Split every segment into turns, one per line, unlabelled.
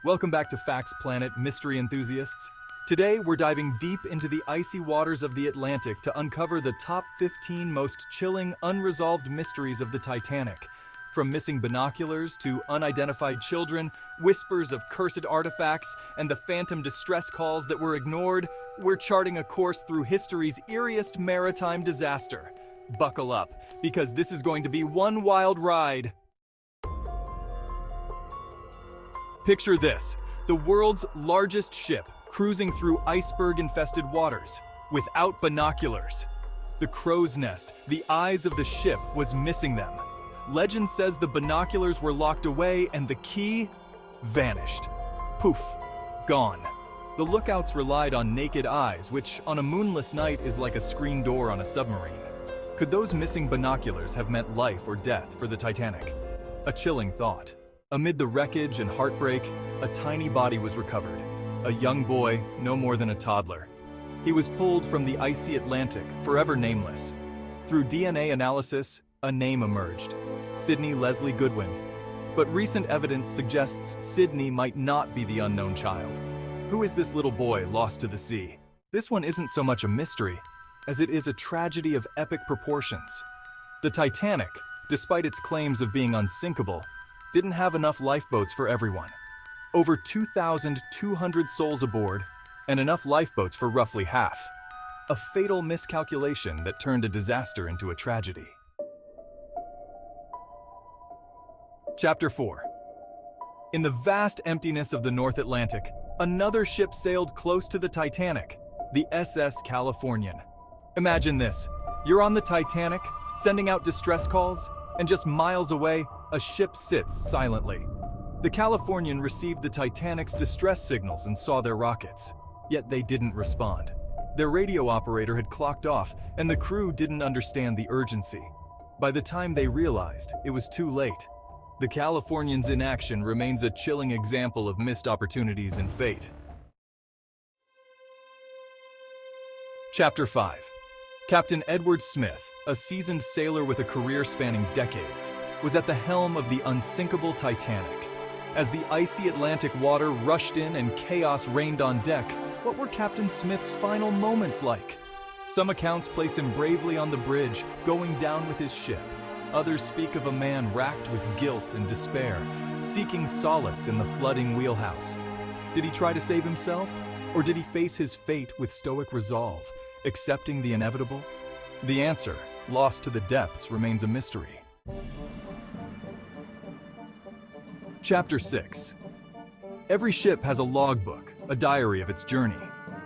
Welcome back to Facts Planet, mystery enthusiasts. Today, we're diving deep into the icy waters of the Atlantic to uncover the top 15 most chilling, unresolved mysteries of the Titanic. From missing binoculars to unidentified children, whispers of cursed artifacts, and the phantom distress calls that were ignored, we're charting a course through history's eeriest maritime disaster. Buckle up, because this is going to be one wild ride. Picture this, the world's largest ship cruising through iceberg-infested waters without binoculars. The crow's nest, the eyes of the ship, was missing them. Legend says the binoculars were locked away and the key vanished. Poof, gone. The lookouts relied on naked eyes, which on a moonless night is like a screen door on a submarine. Could those missing binoculars have meant life or death for the Titanic? A chilling thought. Amid the wreckage and heartbreak, a tiny body was recovered. A young boy, no more than a toddler. He was pulled from the icy Atlantic, forever nameless. Through DNA analysis, a name emerged: Sidney Leslie Goodwin. But recent evidence suggests Sidney might not be the unknown child. Who is this little boy lost to the sea? This one isn't so much a mystery, as it is a tragedy of epic proportions. The Titanic, despite its claims of being unsinkable, didn't have enough lifeboats for everyone. Over 2,200 souls aboard, and enough lifeboats for roughly half. A fatal miscalculation that turned a disaster into a tragedy. Chapter 4. In the vast emptiness of the North Atlantic, another ship sailed close to the Titanic, the SS Californian. Imagine this, you're on the Titanic, sending out distress calls, and just miles away, a ship sits silently. The Californian received the Titanic's distress signals and saw their rockets, yet they didn't respond. Their radio operator had clocked off, and the crew didn't understand the urgency. By the time they realized, it was too late. The Californian's inaction remains a chilling example of missed opportunities and fate. Chapter 5. Captain Edward Smith, a seasoned sailor with a career spanning decades, was at the helm of the unsinkable Titanic. As the icy Atlantic water rushed in and chaos reigned on deck, what were Captain Smith's final moments like? Some accounts place him bravely on the bridge, going down with his ship. Others speak of a man racked with guilt and despair, seeking solace in the flooding wheelhouse. Did he try to save himself, or did he face his fate with stoic resolve, accepting the inevitable? The answer, lost to the depths, remains a mystery. Chapter 6. Every ship has a logbook, a diary of its journey.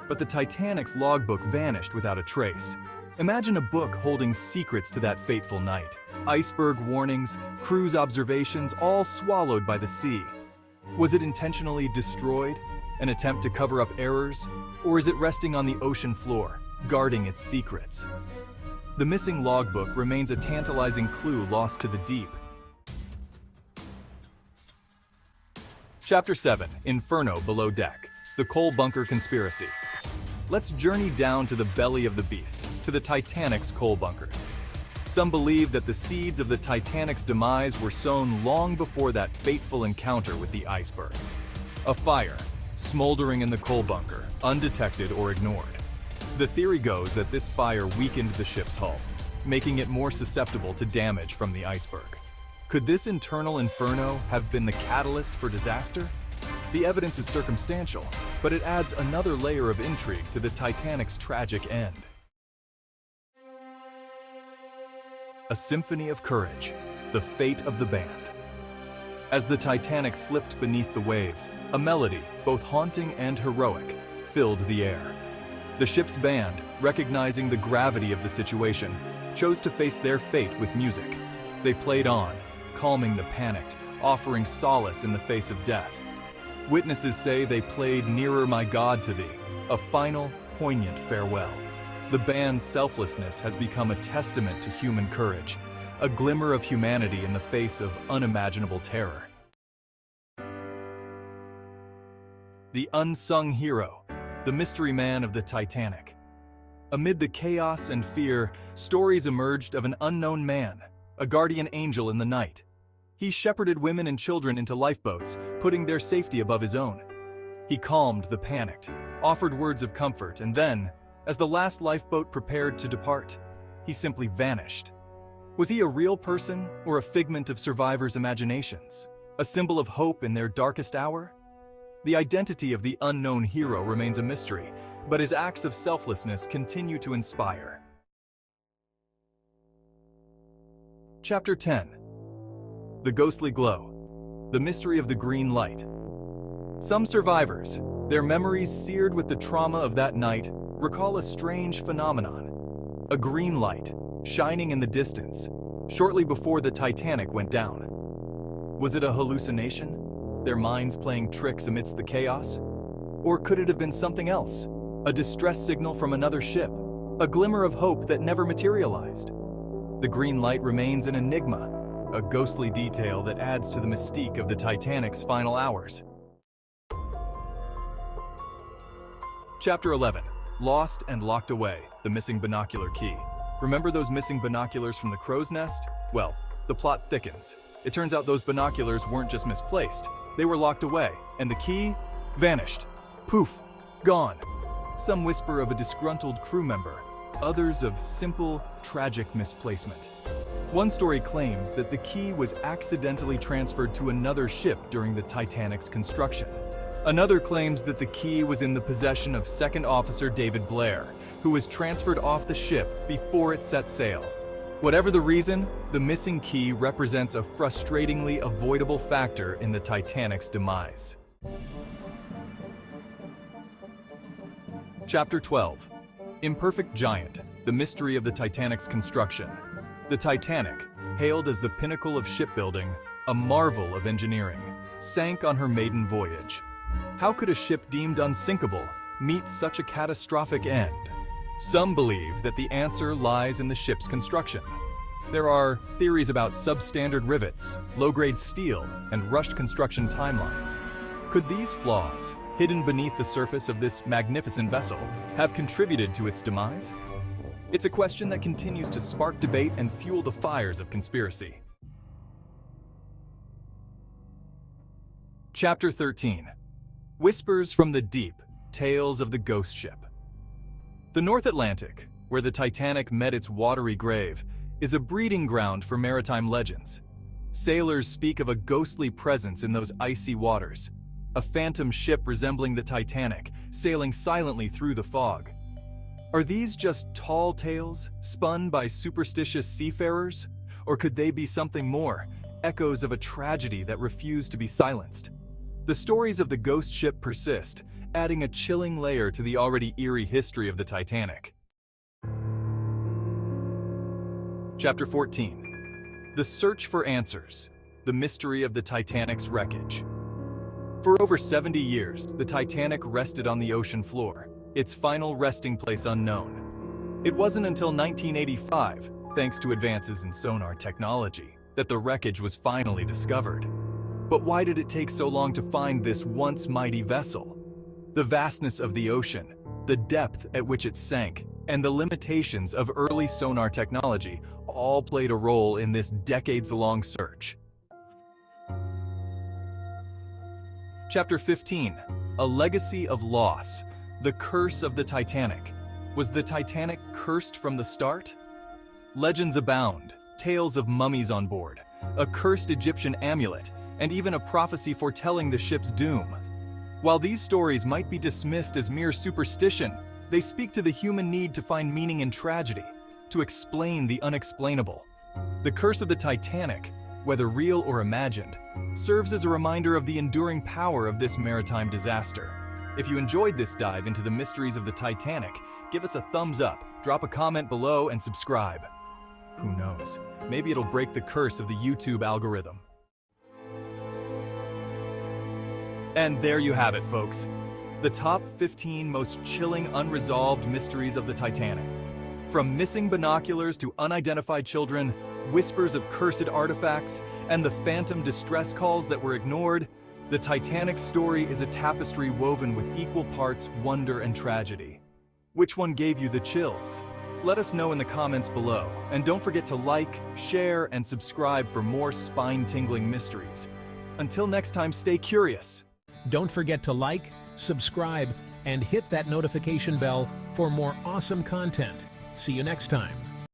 But the Titanic's logbook vanished without a trace. Imagine a book holding secrets to that fateful night. Iceberg warnings, cruise observations, all swallowed by the sea. Was it intentionally destroyed, an attempt to cover up errors? Or is it resting on the ocean floor, guarding its secrets? The missing logbook remains a tantalizing clue lost to the deep. Chapter 7. Inferno Below Deck. The Coal Bunker Conspiracy. Let's journey down to the belly of the beast, to the Titanic's coal bunkers. Some believe that the seeds of the Titanic's demise were sown long before that fateful encounter with the iceberg. A fire, smoldering in the coal bunker, undetected or ignored. The theory goes that this fire weakened the ship's hull, making it more susceptible to damage from the iceberg. Could this internal inferno have been the catalyst for disaster? The evidence is circumstantial, but it adds another layer of intrigue to the Titanic's tragic end. A symphony of courage, the fate of the band. As the Titanic slipped beneath the waves, a melody, both haunting and heroic, filled the air. The ship's band, recognizing the gravity of the situation, chose to face their fate with music. They played on, calming the panicked, offering solace in the face of death. Witnesses say they played "Nearer My God to Thee," a final, poignant farewell. The band's selflessness has become a testament to human courage, a glimmer of humanity in the face of unimaginable terror. The unsung hero, the mystery man of the Titanic. Amid the chaos and fear, stories emerged of an unknown man, a guardian angel in the night. He shepherded women and children into lifeboats, putting their safety above his own. He calmed the panicked, offered words of comfort, and then, as the last lifeboat prepared to depart, he simply vanished. Was he a real person or a figment of survivors' imaginations? A symbol of hope in their darkest hour? The identity of the unknown hero remains a mystery, but his acts of selflessness continue to inspire. Chapter 10. The Ghostly Glow. The Mystery of the Green Light. Some survivors, their memories seared with the trauma of that night, recall a strange phenomenon. A green light, shining in the distance, shortly before the Titanic went down. Was it a hallucination? Their minds playing tricks amidst the chaos? Or could it have been something else? A distress signal from another ship? A glimmer of hope that never materialized? The green light remains an enigma, a ghostly detail that adds to the mystique of the Titanic's final hours. Chapter 11. Lost and Locked Away, the Missing Binocular Key. Remember those missing binoculars from the crow's nest? Well, the plot thickens. It turns out those binoculars weren't just misplaced. They were locked away, and the key vanished. Poof, gone. Some whisper of a disgruntled crew member, others of simple, tragic misplacement. One story claims that the key was accidentally transferred to another ship during the Titanic's construction. Another claims that the key was in the possession of Second Officer David Blair, who was transferred off the ship before it set sail. Whatever the reason, the missing key represents a frustratingly avoidable factor in the Titanic's demise. Chapter 12. Imperfect Giant, the Mystery of the Titanic's Construction. The Titanic, hailed as the pinnacle of shipbuilding, a marvel of engineering, sank on her maiden voyage. How could a ship deemed unsinkable meet such a catastrophic end? Some believe that the answer lies in the ship's construction. There are theories about substandard rivets, low-grade steel, and rushed construction timelines. Could these flaws, hidden beneath the surface of this magnificent vessel, have contributed to its demise? It's a question that continues to spark debate and fuel the fires of conspiracy. Chapter 13. Whispers from the Deep, Tales of the Ghost Ship. The North Atlantic, where the Titanic met its watery grave, is a breeding ground for maritime legends. Sailors speak of a ghostly presence in those icy waters, a phantom ship resembling the Titanic, sailing silently through the fog. Are these just tall tales, spun by superstitious seafarers? Or could they be something more, echoes of a tragedy that refused to be silenced? The stories of the ghost ship persist, adding a chilling layer to the already eerie history of the Titanic. Chapter 14. The Search for Answers, the Mystery of the Titanic's Wreckage. For over 70 years, the Titanic rested on the ocean floor, its final resting place unknown. It wasn't until 1985, thanks to advances in sonar technology, that the wreckage was finally discovered. But why did it take so long to find this once mighty vessel? The vastness of the ocean, the depth at which it sank, and the limitations of early sonar technology all played a role in this decades-long search. Chapter 15. A Legacy of Loss, the Curse of the Titanic. Was the Titanic cursed from the start? Legends abound, tales of mummies on board, a cursed Egyptian amulet, and even a prophecy foretelling the ship's doom. While these stories might be dismissed as mere superstition, they speak to the human need to find meaning in tragedy, to explain the unexplainable. The curse of the Titanic, whether real or imagined, serves as a reminder of the enduring power of this maritime disaster. If you enjoyed this dive into the mysteries of the Titanic, give us a thumbs up, drop a comment below, and subscribe. Who knows, maybe it'll break the curse of the YouTube algorithm. And there you have it, folks. The top 15 most chilling unresolved mysteries of the Titanic. From missing binoculars to unidentified children, whispers of cursed artifacts, and the phantom distress calls that were ignored, the Titanic's story is a tapestry woven with equal parts wonder and tragedy. Which one gave you the chills? Let us know in the comments below, and don't forget to like, share, and subscribe for more spine-tingling mysteries. Until next time, stay curious.
Don't forget to like, subscribe, and hit that notification bell for more awesome content. See you next time.